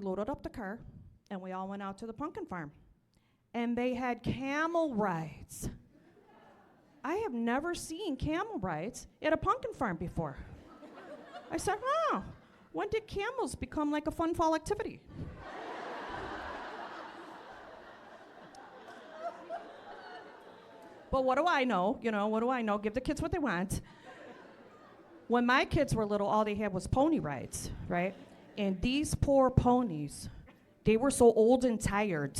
we loaded up the car, and we all went out to the pumpkin farm. And they had camel rides. I have never seen camel rides at a pumpkin farm before. I said, oh, when did camels become like a fun fall activity? But what do I know? What do I know? Give the kids what they want. When my kids were little, all they had was pony rides, right? And these poor ponies, they were so old and tired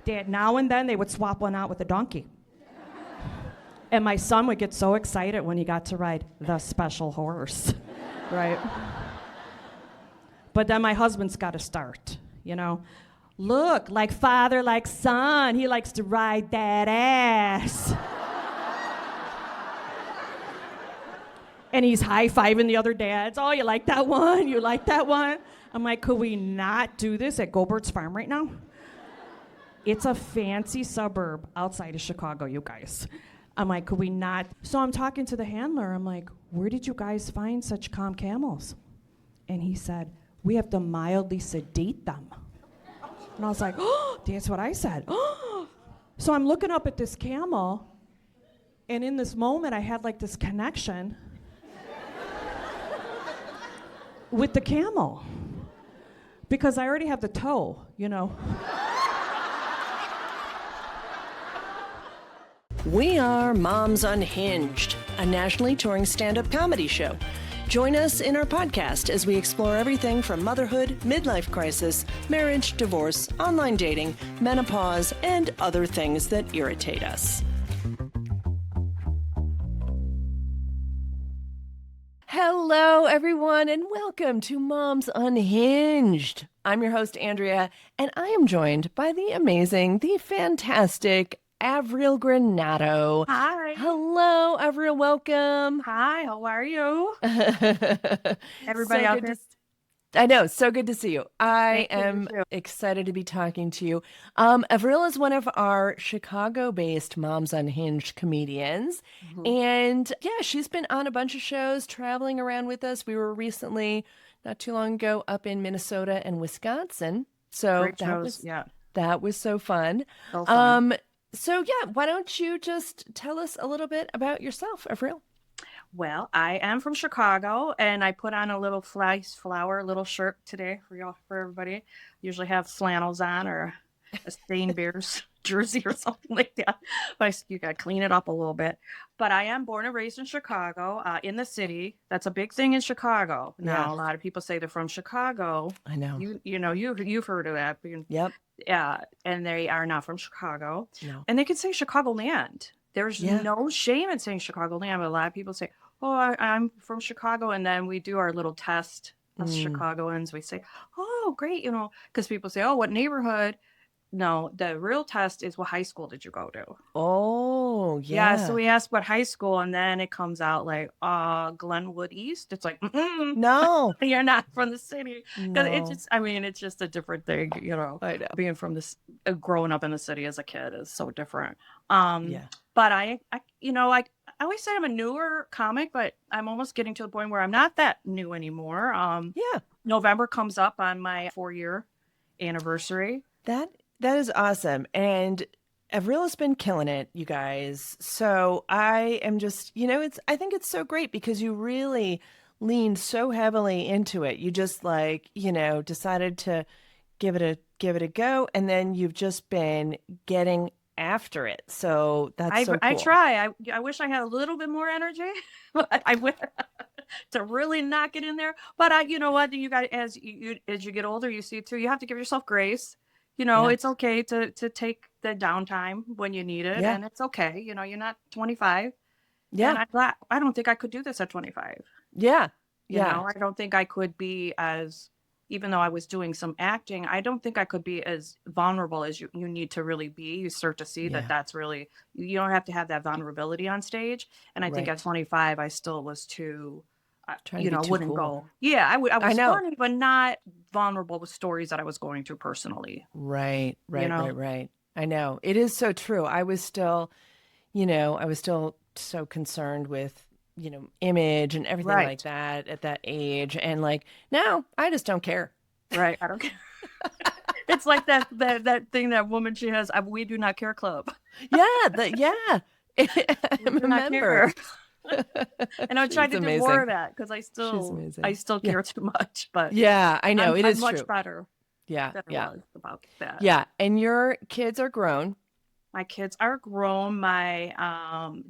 that now and then they would swap one out with a donkey. And my son would get so excited when he got to ride the special horse, right? But then my husband's got to start, Look, like father, like son, he likes to ride that ass. And he's high-fiving the other dads. Oh, you like that one? You like that one? I'm like, could we not do this at Gobert's Farm right now? It's a fancy suburb outside of Chicago, you guys. I'm like, could we not? So I'm talking to the handler. I'm like, where did you guys find such calm camels? And he said, we have to mildly sedate them. And I was like, oh, that's what I said. So I'm looking up at this camel, and in this moment, I had like this connection with the camel. Because I already have the toe, We are Moms Unhinged, a nationally touring stand-up comedy show. Join us in our podcast as we explore everything from motherhood, midlife crisis, marriage, divorce, online dating, menopause, and other things that irritate us. Hello, everyone, and welcome to Moms Unhinged. I'm your host, Andrea, and I am joined by the amazing, the fantastic Avril Granato. Hi. Hello, Avril. Welcome. Hi, how are you? Everybody So out good there? I know. So good to see you. I Thank you, am you too. excited to be talking to you. Avril is one of our Chicago-based Moms Unhinged comedians. And yeah, she's been on a bunch of shows, traveling around with us. We were recently, not too long ago, up in Minnesota and Wisconsin. So Great shows, yeah. that was so fun. So fun. So yeah, why don't you just tell us a little bit about yourself, Avril? Well, I am from Chicago, and I put on a little flies flower little shirt today for y'all, for everybody. Usually have flannels on or a stained Bears jersey or something like that. But you got to clean it up a little bit. But I am born and raised in Chicago, in the city. That's a big thing in Chicago. Now, Yeah. a lot of people say they're from Chicago. I know. You've heard of that. Yep. Yeah, and they are not from Chicago. No. And they could say Chicagoland. There's Yeah. no shame in saying Chicagoland, but a lot of people say, oh, I'm from Chicago. And then we do our little test as Chicagoans. We say, oh, great, because people say, oh, what neighborhood? No, the real test is what high school did you go to? Oh, yeah. Yeah, so we ask what high school, and then it comes out like Glenwood East. It's like, No. you're not from the city. No. It's just a different thing, I know. being from this, growing up in the city as a kid is so different. Yeah. But I always say I'm a newer comic, but I'm almost getting to the point where I'm not that new anymore. Yeah. November comes up on my 4-year anniversary. That is awesome. And Avril has been killing it, you guys. So I am just, I think it's so great because you really leaned so heavily into it. You just decided to give it a go. And then you've just been getting after it. So that's so cool. I try. I wish I had a little bit more energy, but I would to really knock it in there. But you know what? You got as you get older, you see too. You have to give yourself grace. It's okay to take the downtime when you need it, and it's okay. You're not 25. Yeah. And I don't think I could do this at 25. Yeah. I don't think I could be even though I was doing some acting, I don't think I could be as vulnerable as you need to really be. You start to see that that's really, you don't have to have that vulnerability on stage. And I think at 25, I still was too, wouldn't cool. go. Yeah, I was know. funny, but not vulnerable with stories that I was going through personally. Right. I know. It is so true. I was still so concerned with, image and everything like that at that age. And now I just don't care. Right. I don't care. It's like that thing, that woman, she has, we do not care club. Yeah, yeah. I We do not remember. care. And I'm trying She's to do more amazing. of that because She's I amazing. still Yeah. care too much, but Yeah, I know. It I'm is much true. better Yeah, than I yeah. was about that. Yeah. And your kids are grown. My kids are grown. My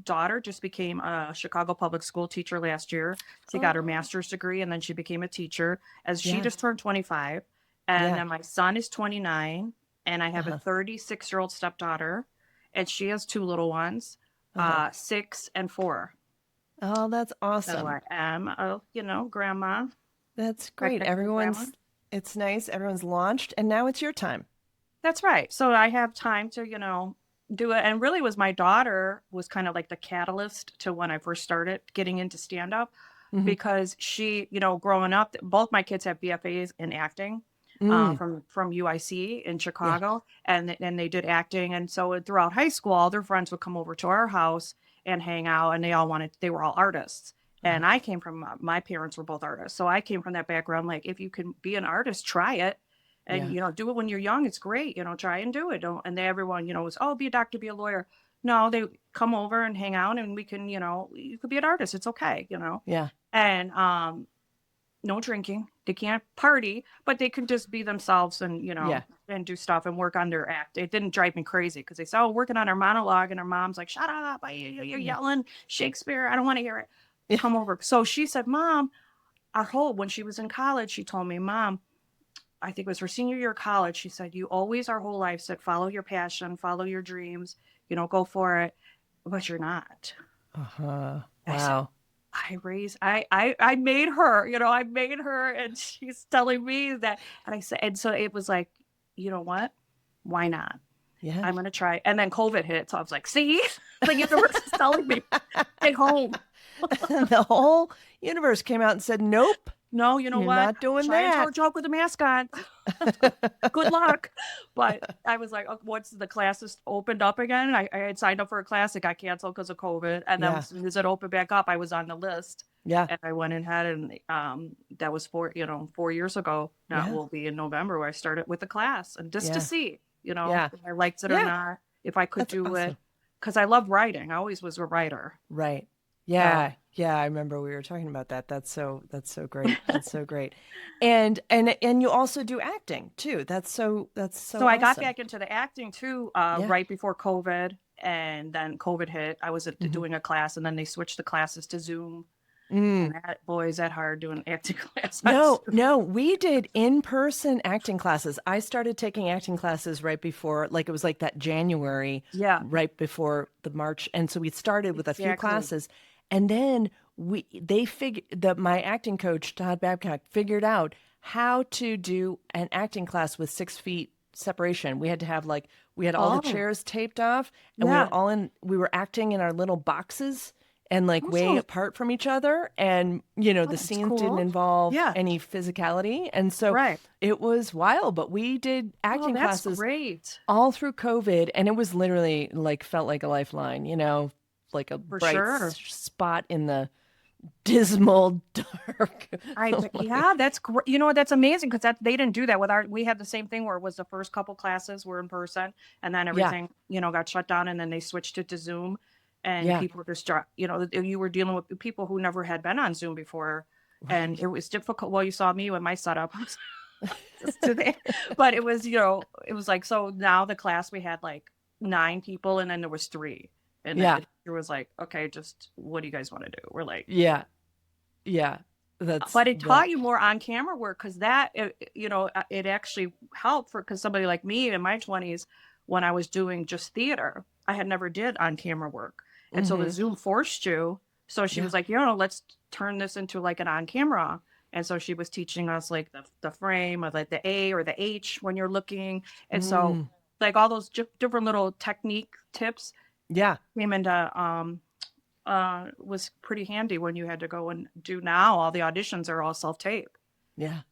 daughter just became a Chicago public school teacher last year. She got her Oh, master's degree and then she became a teacher as she yeah. just turned 25. And Yeah. then my son is 29 and I have a Uh-huh. 36-year-old stepdaughter and she has two little ones, Uh-huh. 6 and 4. Oh, that's So awesome. I am a, grandma, That's great. technically grandma. It's nice. Everyone's launched, and now it's your time. That's right. So I have time to, do it. And really was my daughter was kind of like the catalyst to when I first started getting into stand up Hmm. because she, growing up, both my kids have BFAs in acting Mm, from UIC in yeah. Chicago, and they did acting. And so throughout high school, all their friends would come over to our house and hang out, and they were all artists. Uh-huh. And I came from my parents were both artists, so I came from that background. Like, if you can be an artist, try it, and Yeah. do it when you're young. It's great, try and do it. Don't and they, everyone, was, oh, be a doctor, be a lawyer. No, they come over and hang out, and we can, you could be an artist. It's okay. Yeah. And no drinking. They can't party, but they can just be themselves and, Yeah. and do stuff and work on their act. It didn't drive me crazy because they said, oh, working on our monologue. And our mom's like, shut up. You're Yeah. yelling Shakespeare. I don't want to hear it. Yeah. Come over. So she said, Mom, when she was in college, she told me, Mom, I think it was her senior year of college. She said, you always, our whole life said, follow your passion, follow your dreams, go for it. But you're not. Uh-huh. I said, Wow. I made her, I made her, and she's telling me that. And I said, and so it was like, you know what? Why not? Yeah. I'm going to try. And then COVID hit. So I was like, see, the universe is telling me, stay home. The whole universe came out and said, nope, No, you know you're what? not doing Try and tell a that. joke with a mask on. Good luck. But I was like, once the classes opened up again, I had signed up for a class. It got canceled because of COVID. And then Yeah. as soon as it opened back up, I was on the list. Yeah. And I went ahead and that was 4 years ago. Now Yeah. it will be in November where I started with the class. And just Yeah. to see, Yeah. if I liked it or Yeah. not, if I could That's do it. awesome. Because I love writing. I always was a writer. Right. Yeah. Yeah. I remember we were talking about that. That's so great. That's so great. And you also do acting too. That's so So I got awesome. back into the acting too, Yeah. right before COVID, and then COVID hit. I was doing a class, and then they switched the classes to Zoom. Mm. And boy, is that hard doing acting classes. No, we did in-person acting classes. I started taking acting classes right before, like it was like that January, Yeah, right before the March. And so we started with a few exactly. classes. And then my acting coach, Todd Babcock, figured out how to do an acting class with 6 feet separation. We had to have we had all the Oh, chairs taped off, and yeah. we were acting in our little boxes and way Oh, apart from each other. And, the that's scenes didn't cool. involve Yeah, any physicality. And so right. it was wild, but we did Oh, acting that's classes great. all through COVID. And it was literally felt like a lifeline, like a For bright sure. spot in the dismal dark. Yeah, that's great. That's amazing because they didn't do that with we had the same thing where it was the first couple classes were in person and then Yeah. everything, got shut down and then they switched it to Zoom and Yeah. people just, you were dealing with people who never had been on Zoom before and Right. it was difficult. Well, you saw me with my setup just today, but it was, it was like, so now the class we had like 9 people and then there was 3. And then Yeah. the teacher was like, okay, just what do you guys want to do? We're like, Yeah. Yeah. but it taught you more on camera work because it actually helped because somebody like me in my 20s, when I was doing just theater, I had never did on camera work. And so the Mhm. Zoom forced you. So she Yeah. was like, let's turn this into like an on camera. And so she was teaching us like the frame of like the A or the H when you're looking. And so Mm. like all those different little technique tips Yeah. came into was pretty handy when you had to go and do. Now all the auditions are all self-tape. Yeah.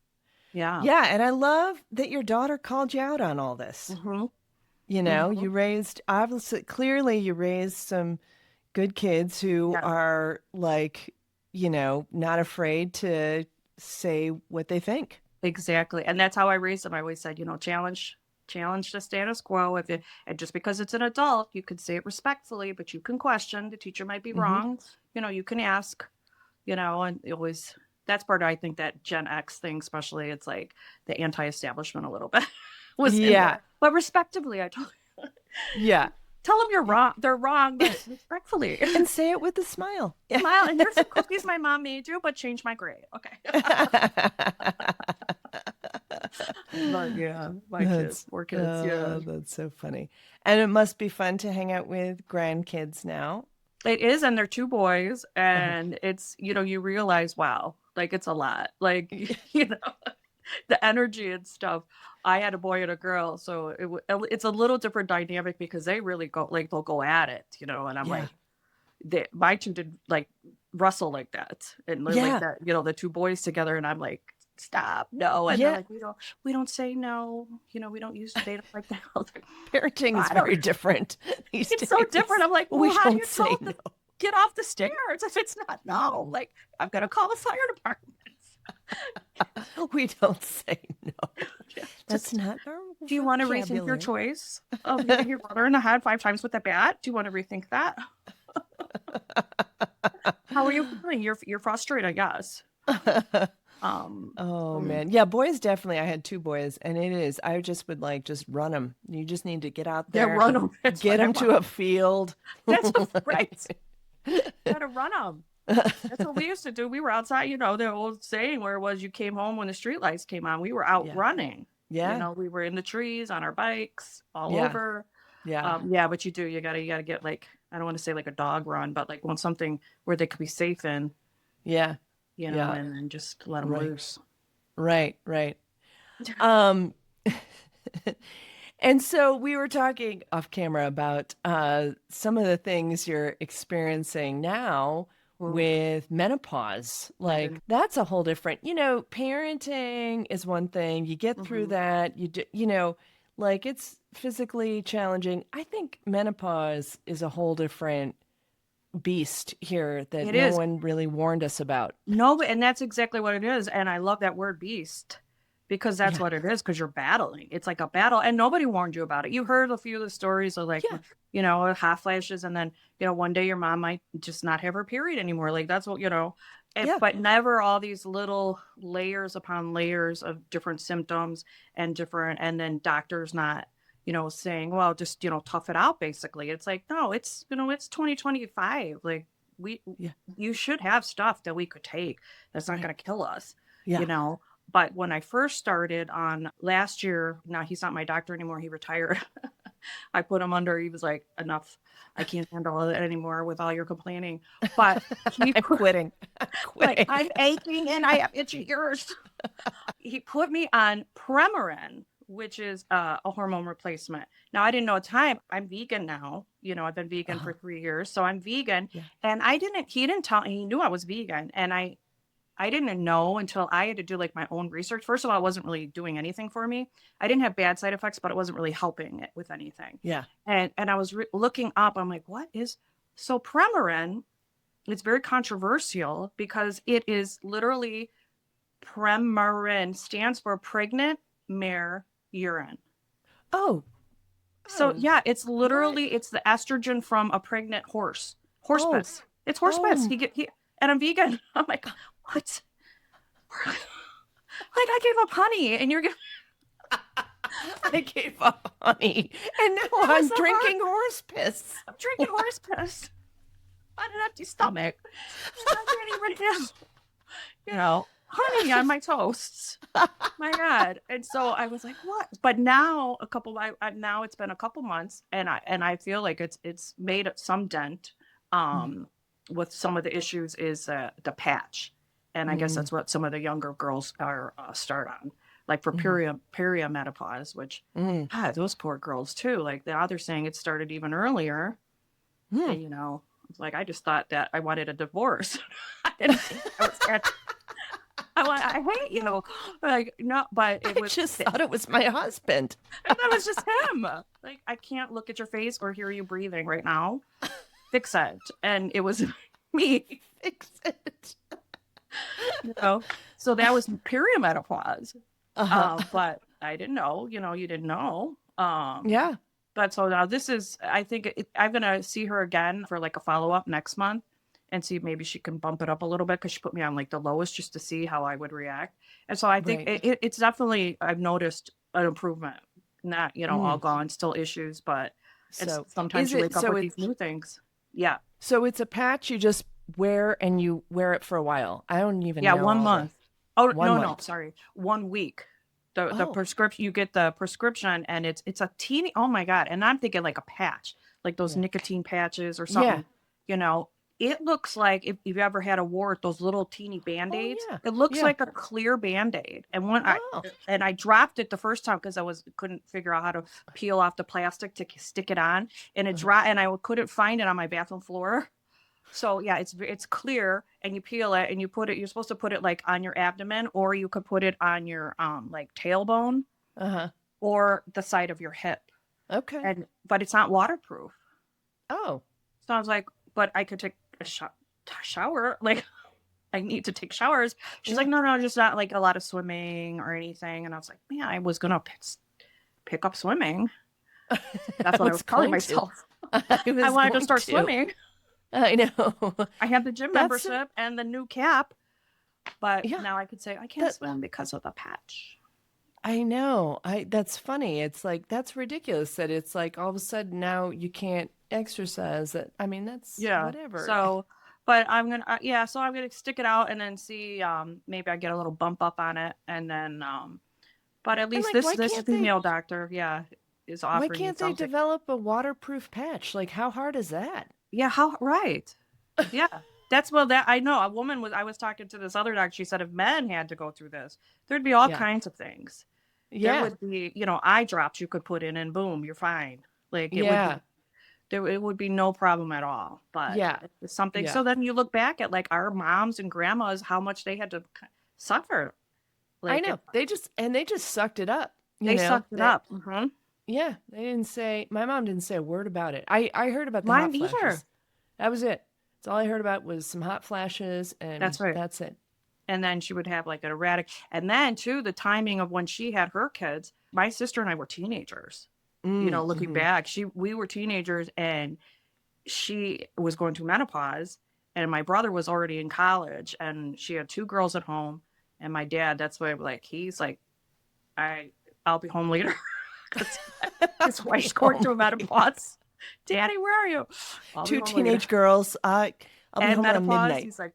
Yeah. Yeah. And I love that your daughter called you out on all this. Mm-hmm. You clearly you raised some good kids who Yeah. are not afraid to say what they think. Exactly. And that's how I raised them. I always said, challenge the status quo. And just because it's an adult, you can say it respectfully, but you can question. The teacher might be Hmm. wrong. You can ask, and it always, that's part of, I think, that Gen X thing, especially, it's like the anti-establishment a little bit was in Yeah. there. But respectively, I told Yeah. tell them you're wrong. They're wrong, but respectfully. And say it with a smile. Yeah. Smile. And here's some cookies my mom made you, but change my grade. Okay. But yeah, my kids, poor kids. Yeah. That's so funny. And it must be fun to hang out with grandkids now. It is, and they're two boys, Uh-huh. and it's, you realize, wow, like it's a lot. Like, the energy and stuff. I had a boy and a girl, so it's a little different dynamic because they really go, like, they'll go at it, and I'm Yeah. like, my two did like wrestle like that, and they're Yeah. like that, the two boys together, and I'm like, stop, no, and Yeah. they're like, we don't say no, we don't use data like that. I was like, Parenting is I don't- very different these it's so days. different. I'm like, well, We how do don't you say tell no. them to get off the stairs if it's not no? Like, I've got to call the fire department. We don't say no. That's Just, not our do you want to rethink your vocabulary. choice of hitting your brother in the head 5 times with a bat? Do you want to rethink that? How are you feeling? You're frustrated, I guess. Oh man. Yeah, boys definitely. I had two boys and I just would like just run them. You just need to get out Yeah, there. run 'em. That's Get what I them to a field. That's right. Gotta run them. That's what we used to do. We were outside, the old saying where it was you came home when the street lights came on. We were out Yeah. running. Yeah. We were in the trees, on our bikes, all Yeah. over. Yeah. Yeah, but you gotta get, like, I don't want to say like a dog run, but like want something where they could be safe in, Yeah. and then just let them Right. loose. Right. Um And so we were talking off camera about some of the things you're experiencing now with menopause. Like that's a whole different, parenting is one thing. You get through that. You do, like it's physically challenging. I think menopause is a whole different beast here that It no is. one really warned us about. No, and that's exactly what it is. And I love that word beast because that's Yeah. what it is, because you're battling. It's like a battle, and nobody warned you about it. You heard a few of the stories of, like, hot flashes, and then, one day your mom might just not have her period anymore. Like, that's what, but never all these little layers upon layers of different symptoms and then doctors not, saying, well, just, tough it out, basically. It's like, no, it's, it's 2025. Like, you should have stuff that we could take that's not going to kill us, But when I first started on last year, now he's not my doctor anymore. He retired. I put him under. He was like, enough. I can't handle it anymore with all your complaining. But he I'm quitting. like, I'm aching and I have itchy ears. He put me on Premarin, which is a hormone replacement. Now, I didn't know at the time. I'm vegan now. I've been vegan for 3 years. So I'm vegan. Yeah. And he didn't tell, he knew I was vegan. And I didn't know until I had to do, like, my own research. First of all, it wasn't really doing anything for me. I didn't have bad side effects, but it wasn't really helping it with anything. Yeah. And I was looking up. I'm like, so Premarin, it's very controversial because it is literally, Premarin stands for pregnant mare urine. Oh. So yeah, it's literally, it's the estrogen from a pregnant horse. Horse piss. It's horse piss. And I'm vegan. I'm like, what? Like, I gave up honey and you're giving. I gave up honey and now I'm drinking horse piss. I'm drinking horse piss on an empty stomach. I can't even honey on my toasts. My God. And so I was like, what? But now now it's been a couple months and I feel like it's made some dent. With some of the issues is the patch. And I guess that's what some of the younger girls are start on, like for perimenopause, which, God, those poor girls too. Like now they're saying it started even earlier. And, it's like, I just thought that I wanted a divorce. I didn't think I hate, like, no, but it was. I just thought it was my husband. And that was just him. Like, I can't look at your face or hear you breathing right now. Fix it. And it was me. Fix it. So that was perimenopause. But I didn't know, you didn't know. Yeah. But so now I think I'm going to see her again for like a follow-up next month and see if maybe she can bump it up a little bit because she put me on like the lowest just to see how I would react. And so I think Right. it's definitely, I've noticed an improvement. Not, all gone, still issues, but it's So sometimes you wake up with these new things. Yeah. so it's a patch you just wear and you wear it for a while. I don't even Yeah, know one all the month. Oh, one no, month. sorry. 1 week. The Oh, prescription, you get the prescription and it's a teeny, oh my God. And I'm thinking like a patch, like those yeah. nicotine patches or Yeah. something, you know. It looks like if you've ever had a wart, those little teeny Oh, band-aids, yeah. it looks Yeah. like a clear band-aid. Oh. And I dropped it the first time because couldn't figure out how to peel off the plastic to stick it on. And and I couldn't find it on my bathroom floor. So yeah, it's clear, and you peel it and you put it. You're supposed to put it like on your abdomen, or you could put it on your like tailbone Uh-huh. or the side of your hip. Okay. But it's not waterproof. Oh. So I was like, but I could take a shower. Like I need to take showers. She's Yeah. like, no, just not like a lot of swimming or anything. And I was like, man, I was gonna pick up swimming. That's what I was telling myself. I wanted to start swimming. I know. I had the gym That's membership and the new cap, but yeah. now I could say I can't swim because of the patch. I know. That's funny. It's like that's ridiculous that it's like all of a sudden now you can't exercise. That I mean that's whatever. So, but I'm gonna so I'm gonna stick it out and then see maybe I get a little bump up on it and then but at least like, this female doctor is offering why can't they something. develop a waterproof patch? Like how hard is that? Yeah, how right? Yeah. That's that I know. A woman I was talking to this other doctor. She said if men had to go through this, there'd be all kinds of things. There Yeah. would be, eye drops you could put in and boom, you're fine. Like it would be no problem at all. But it's something. Yeah. So then you look back at like our moms and grandmas, how much they had to suffer. Like, I know. They just sucked it up. They sucked it up. Mm-hmm. Yeah. They didn't say my mom didn't say a word about it. I heard about the Mine hot either. flashes. That was it. That's all I heard about was some hot flashes and that's right. That's it. And then she would have like an erratic. And then too, the timing of when she had her kids, my sister and I were teenagers. Looking back, we were teenagers and she was going through menopause and my brother was already in college and she had 2 girls at home. And my dad, that's why he's like, I'll be home later. His wife's going through menopause. Daddy, where are you? 2 teenage girls. I'll be home around midnight. He's like,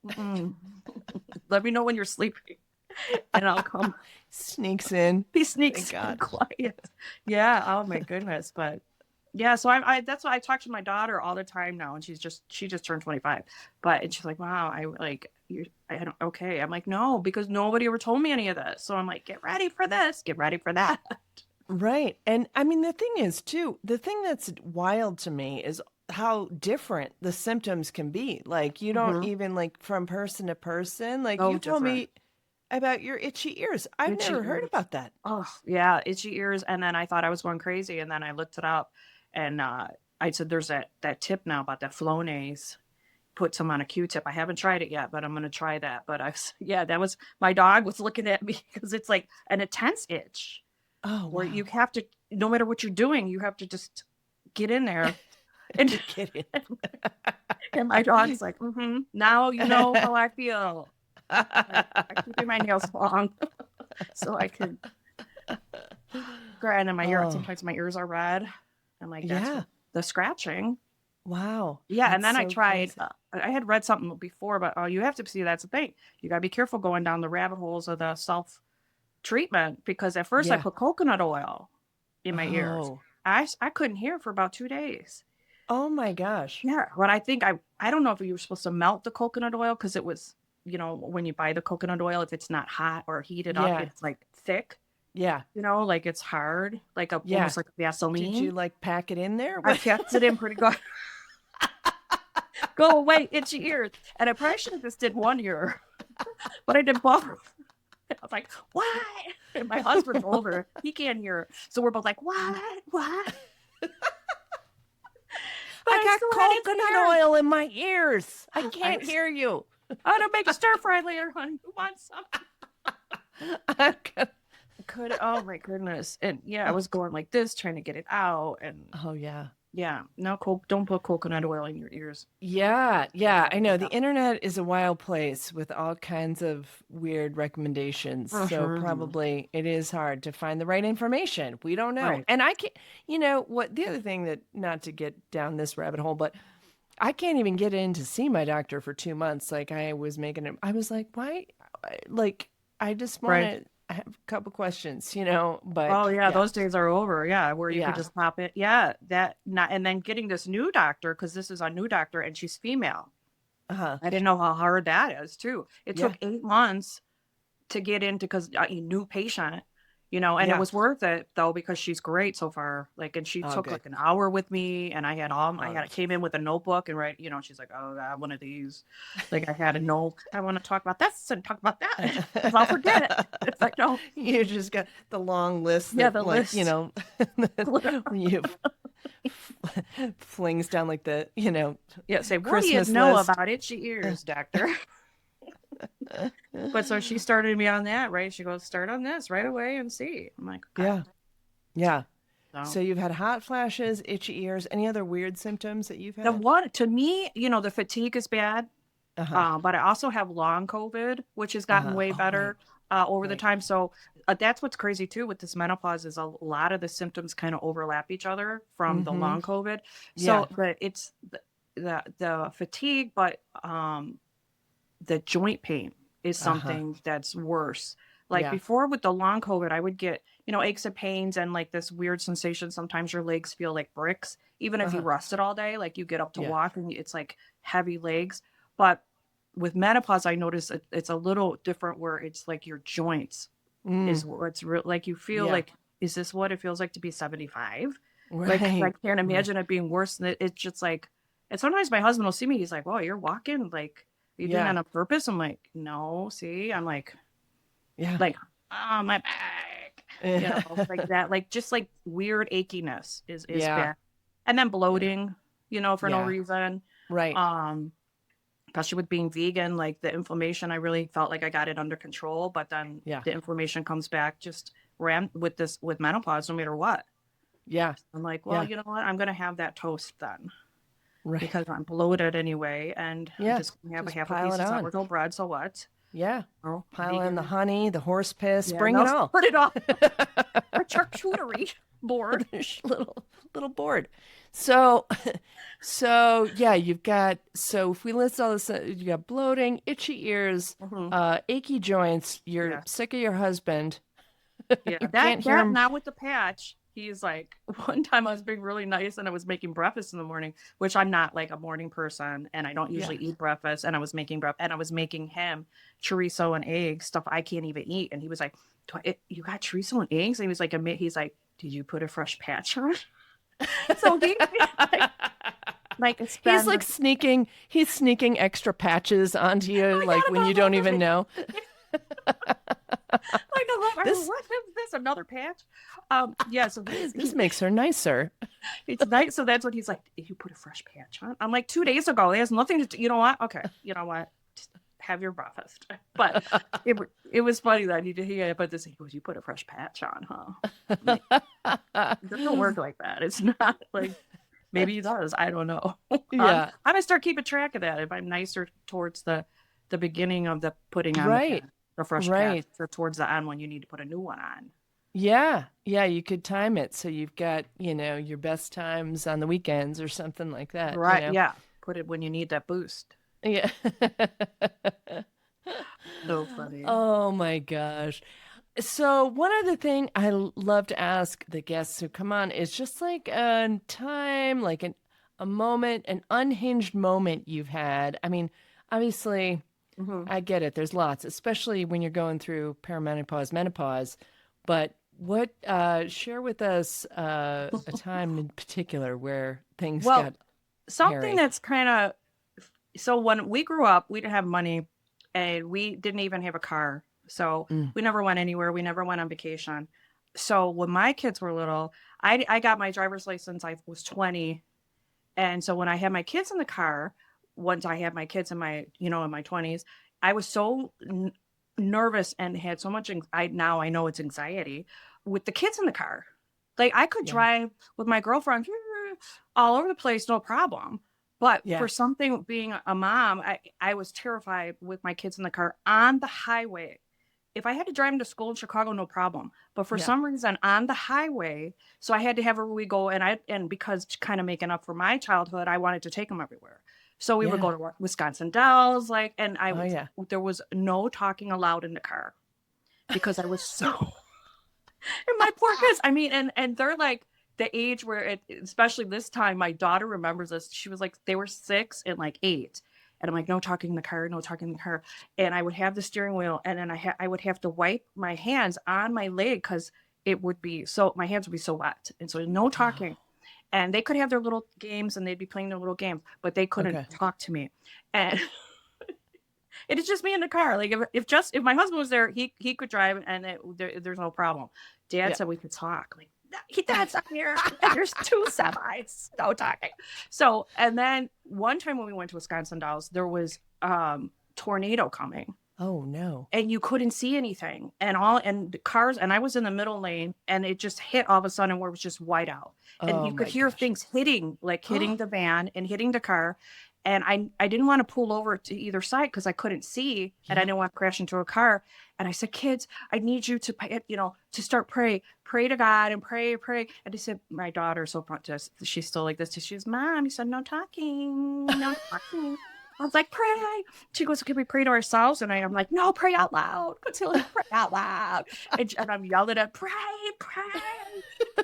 let me know when you're sleeping, and I'll come. Sneaks in. He sneaks in quiet. Yeah. Oh my goodness. But yeah. So I that's why I talk to my daughter all the time now, and she just turned 25. And she's like, wow, okay. I'm like, no, because nobody ever told me any of this. So I'm like, get ready for this. Get ready for that. Right. And I mean, the thing is, too, the thing that's wild to me is how different the symptoms can be. Like, you don't even like from person to person. Like, you told me about your itchy ears. I've never heard about that. Oh, yeah. Itchy ears. And then I thought I was going crazy. And then I looked it up and I said, there's that tip now about that Flonase. Put some on a Q-tip. I haven't tried it yet, but I'm going to try that. But that was, my dog was looking at me because it's like an intense itch. Oh, where you have to, no matter what you're doing, you have to just get in there and get in. And my dog's like, now you know how I feel. I keep my nails long so I can grind in my ear. Sometimes my ears are red. I'm like, that's the scratching. Wow. Yeah. And then I tried, I had read something before, but you have to see that's the thing. You got to be careful going down the rabbit holes of the self-treatment because at first I put coconut oil in my ears. I couldn't hear for about 2 days. Oh my gosh. Yeah. But I think I don't know if you were supposed to melt the coconut oil because it was, when you buy the coconut oil, if it's not hot or heated up, it's like thick. Yeah. Like it's hard, like almost like Vaseline. Did you like pack it in there? I packed it in pretty good. Go away, itchy ears. And I probably should have just did one ear, but I did both. I was like, what? And my husband's older. He can't hear. So we're both like, what? I got coconut oil in my ears. I can't hear you. I'm going to make a stir fry later, honey. Who wants some? Oh my goodness. And yeah, I was going like this, trying to get it out. And Oh yeah. yeah, no, don't put coconut oil in your ears. Yeah, yeah, I know. The Yeah. internet is a wild place with all kinds of weird recommendations. So Mhm. probably it is hard to find the right information. We don't know. Right. And I can't, what the other thing that, not to get down this rabbit hole, but I can't even get in to see my doctor for 2 months. Like I was like, why? Like, I just want Right. to have a couple questions, but Oh yeah, yeah, those days are over. Yeah, where you could yeah. just pop it. Yeah, that not and then getting this new doctor because this is a new doctor and she's female. Uh-huh. I didn't know how hard that is too. It Yeah. took 8 months to get into because a new patient, and it Yeah. was worth it though because she's great so far. Like, and she Oh, took good. like an hour with me, and I had Oh, I came in with a notebook and she's like, oh, I have one of these. Like, I had a note. I want to talk about this and talk about that because I'll forget it. It's like, no, you just got the long list yeah, that, the like, list. when you flings down like the, Yeah, say, what do you Christmas know list. about itchy ears, doctor? But so she started me on that, right? She goes, start on this right away and see. I'm like, okay. Yeah. Yeah. So So you've had hot flashes, itchy ears, any other weird symptoms that you've the had? one to me, the fatigue is bad. Uh-huh. But I also have long COVID, which has gotten Uh-huh. way Oh, right. better over the Right. time. So that's what's crazy too with this menopause is a lot of the symptoms kind of overlap each other from the Mm-hmm. long COVID. Yeah. So, but it's the fatigue, but the joint pain is Uh-huh. something that's worse. Like Yeah. before with the long COVID, I would get, aches and pains and like this weird sensation. Sometimes your legs feel like bricks, even if you Uh-huh. rested all day, like you get up to Yeah. walk and it's like heavy legs. But with menopause, I notice it's a little different where it's like your joints Mm. is what's real. Like you feel Yeah. like, is this what it feels like to be 75? Like, 'cause I Right. can't Right. imagine it being worse than it. It's just like, and sometimes my husband will see me. He's like, "Well, you're walking like you doing Yeah. that on purpose?" I'm like, "No, see, I'm Yeah. like, oh my back, like that, like just like weird achiness is Yeah. bad, and then Yeah. bloating, for no Yeah. reason. Right. Um, Especially with being vegan, like the inflammation, I really felt like I got it under control, but then Yeah. the inflammation comes back just ran with menopause, no matter what. Yeah. I'm like, well, Yeah. you know what? I'm gonna have that toast then Right. because I'm bloated anyway, and I'm Yeah. just gonna have a Just half a pile piece it of on. sourdough bread. So what? Yeah. Oh, Pile in the vegan. honey, the horse piss, Yeah, bring no, it all. put it off. A charcuterie board. little board. So, so yeah, so if we list all this, you got bloating, itchy ears, Mhm. achy joints. You're Yeah, sick of your husband. yeah. You That can't hear that him. now with the patch, he's like, one time I was being really nice and I was making breakfast in the morning, which I'm not like a morning person and I don't Yeah. usually eat breakfast. And I was making breakfast and I was making him chorizo and eggs, stuff I can't even eat. And he was like, "You got chorizo and eggs?" And he was like, he's like, "Did you put a fresh patch on?" So he it's He's been like he's sneaking extra patches onto you, I like got when you about don't half of even it. know. I know, This what is this? Another patch? Yeah, so this makes her nicer. it's nice. So that's what he's like. Did you put a fresh patch on? I'm like, 2 days ago. It has nothing to do. You know what? Okay. You know what? Just have your breakfast. But it was funny that he put this. He goes, "You put a fresh patch on, huh?" I'm like, it doesn't work like that. It's not like maybe he does. I don't know. Yeah. I'm gonna start keeping track of that. If I'm nicer towards the beginning of the putting on Right. the fresh patch, Right. or towards the end when you need to put a new one on. Yeah. Yeah. You could time it so you've got, your best times on the weekends or something like that. Right. Yeah. Put it when you need that boost. Yeah. So funny. Oh my gosh. So one other thing love to ask the guests who come on is just like a time, like a moment, an unhinged moment you've had. I mean, obviously, Hmm. I get it. There's lots, especially when you're going through perimenopause, menopause. But share with us a time in particular where things Well, got something hairy. that's kind of so when we grew up, we didn't have money and we didn't even have a car. So Mm. we never went anywhere. We never went on vacation. So when my kids were little, I got my driver's license. I was 20. And so when I had my kids in the car, once I had my kids in my 20s, I was so nervous and had so much, now I know it's anxiety with the kids in the car. Like I could drive with my girlfriend all over the place, no problem. But for something being a mom, I was terrified with my kids in the car on the highway. If I had to drive them to school in Chicago, no problem. But for some reason on the highway, so I had to have where we go. And because kind of making up for my childhood, I wanted to take them everywhere. So we would go to Wisconsin Dells, like, and there was no talking allowed in the car because I was so, and my poor kids, I mean, and they're like the age where especially this time, my daughter remembers this. She was like, they were 6 and like 8. And I'm like, no talking in the car, no talking in the car. And I would have the steering wheel, and then I would have to wipe my hands on my leg because my hands would be so wet. And so no talking. And they could have their little games and they'd be playing their little games, but they couldn't talk to me. And it is just me in the car. Like if my husband was there, he could drive and there's no problem. Dad said we could talk. Like, Dad's up here. And there's 2 semis. No talking. So, and then one time when we went to Wisconsin Dells, there was tornado coming. Oh no. And you couldn't see anything. And the cars, and I was in the middle lane, and it just hit all of a sudden where it was just white out. And you could hear things hitting the van and hitting the car. And I didn't want to pull over to either side because I couldn't see, and I didn't want to crash into a car. And I said, kids, I need you to, to start pray to God and pray. And they said, my daughter, so she's still like this. She goes, Mom, you said no talking, no talking. I was like, pray. She goes, can we pray to ourselves? And I'm like, no, pray out loud. Pray out loud. And I'm yelling at, pray.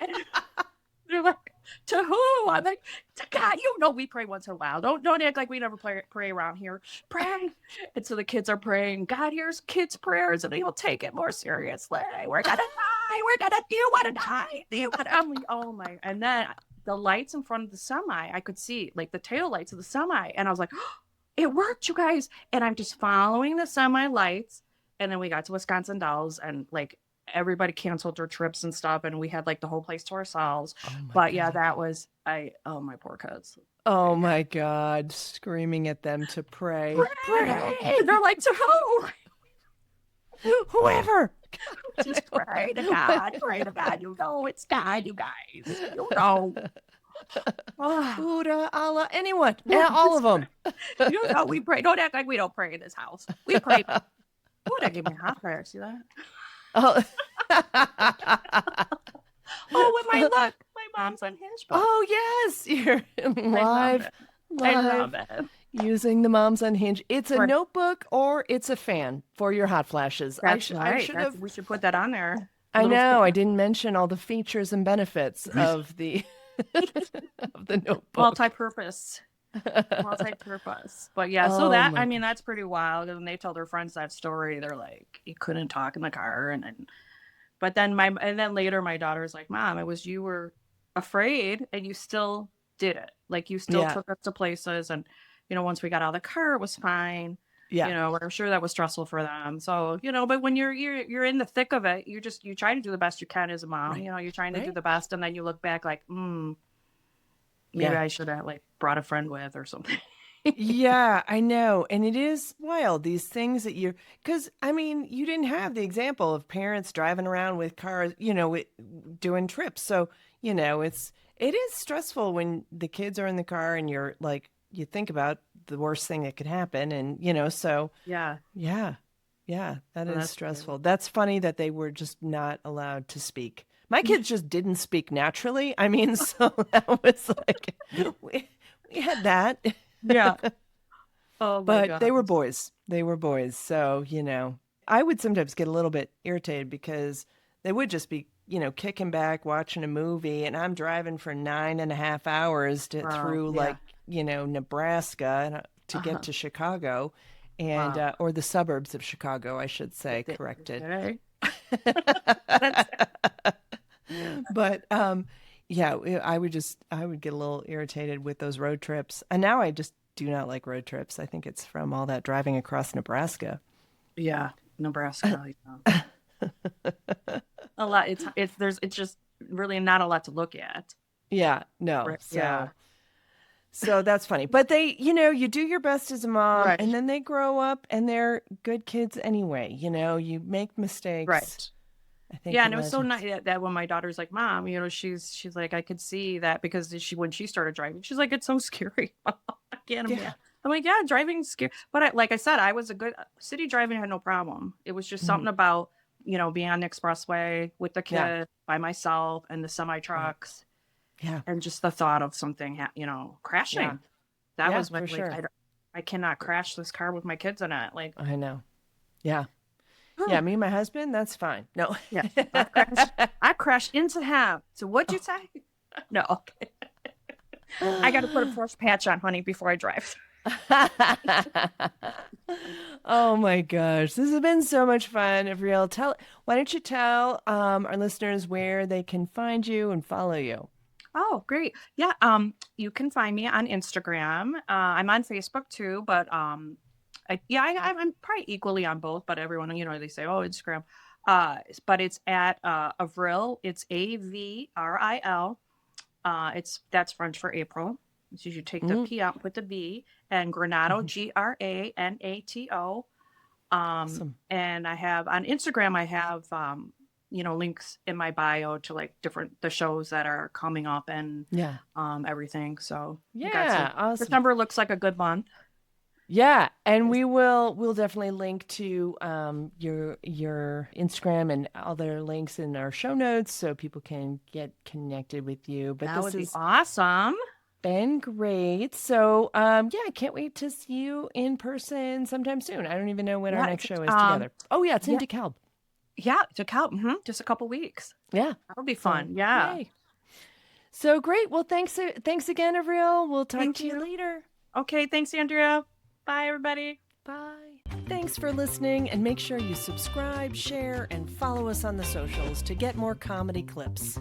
And they're like, to who? I'm like, to God. We pray once in a while. Don't act like we never pray around here. Pray. And so the kids are praying. God hears kids' prayers, and He'll take it more seriously. We're gonna die. Do you want to die? I'm like, oh my. And then the lights in front of the semi, I could see like the tail lights of the semi, and I was like, oh, it worked, you guys. And I'm just following the semi lights, and then we got to Wisconsin Dells, and like everybody canceled their trips and stuff, and we had like the whole place to ourselves. But God. That was my poor kids. Oh my God, screaming at them to pray. They're like, to who? Whoever. Just pray to God. It's God, you guys. Buddha, Allah, anyone. Yeah, all of them. We pray. Don't act like we don't pray in this house. We pray. That gave me a hot prayer. See that? Oh. With my Moms Unhinged book. Oh yes, you're live. I love it. Using the Moms Unhinged. It's a notebook or it's a fan for your hot flashes. That's right. We should put that on there. I know. I didn't mention all the features and benefits of the of the notebook. Multi-purpose. But yeah, so that's pretty wild. And they tell their friends that story. They're like, you couldn't talk in the car, and then later my daughter's like, Mom, you were afraid and you still did it. Like you still took us to places, and once we got out of the car, it was fine. Yeah. I'm sure that was stressful for them. So, but when you're in the thick of it, you try to do the best you can as a mom. Right. You're trying to do the best, and then you look back like, maybe I should have like brought a friend with or something. Yeah, I know. And it is wild, these things that because you didn't have the example of parents driving around with cars, doing trips. So, it is stressful when the kids are in the car and you're like, you think about the worst thing that could happen. And, so. Yeah, that is stressful. Good. That's funny that they were just not allowed to speak. My kids just didn't speak naturally. So that was like, we had that. Yeah. Oh, my God. They were boys. So, I would sometimes get a little bit irritated because they would just be, kicking back, watching a movie, and I'm driving for 9.5 hours through Nebraska to get to Chicago and, or the suburbs of Chicago, I should say, corrected. But, I would get a little irritated with those road trips. And now I just do not like road trips. I think it's from all that driving across Nebraska. Yeah, Nebraska. A lot. It's just really not a lot to look at. Yeah, no. So, So that's funny. But they, you do your best as a mom Right. and then they grow up and they're good kids anyway. You make mistakes. Right. I think Yeah, a and it was lot so of times. nice that when my daughter's like, "Mom, she's like, I could see that because when she started driving, she's like, it's so scary. I can't Yeah. imagine. I'm like, yeah, driving's scary. But like I said, I was a good city driving. I had no problem. It was just something about being on the expressway with the kid Yeah. by myself and the semi Right. trucks Yeah. and just the thought of something, crashing. Yeah. That Yeah, was when for sure. I cannot crash this car with my kids in it. Like, I know. Yeah. Yeah. Me and my husband, that's fine. No. yeah, I crashed into him. So what'd you say? No. Okay. I got to put a force patch on, honey, before I drive. Oh my gosh. This has been so much fun. Avril, why don't you tell our listeners where they can find you and follow you? Oh, great. Yeah. You can find me on Instagram. I'm on Facebook too, but I'm probably equally on both, but everyone, they say, oh, Instagram. But it's at Avril. It's Avril. That's French for April. So you take the P out with the B, and Granato, Granato. Awesome. And I have on Instagram, I have links in my bio to like the shows that are coming up and everything. So Awesome. December looks like a good month. Yeah, and we'll definitely link to your Instagram and other links in our show notes so people can get connected with you. But That would be awesome. Been great. So I can't wait to see you in person sometime soon. I don't even know when our next show is together. Oh yeah, it's in DeKalb. Yeah, DeKalb. Just a couple weeks. Yeah, that'll be fun. Yeah. Yay. So great. Well, thanks again, Avril. We'll talk to you later. Okay, thanks, Andrea. Bye, everybody. Bye. Thanks for listening, and make sure you subscribe, share, and follow us on the socials to get more comedy clips.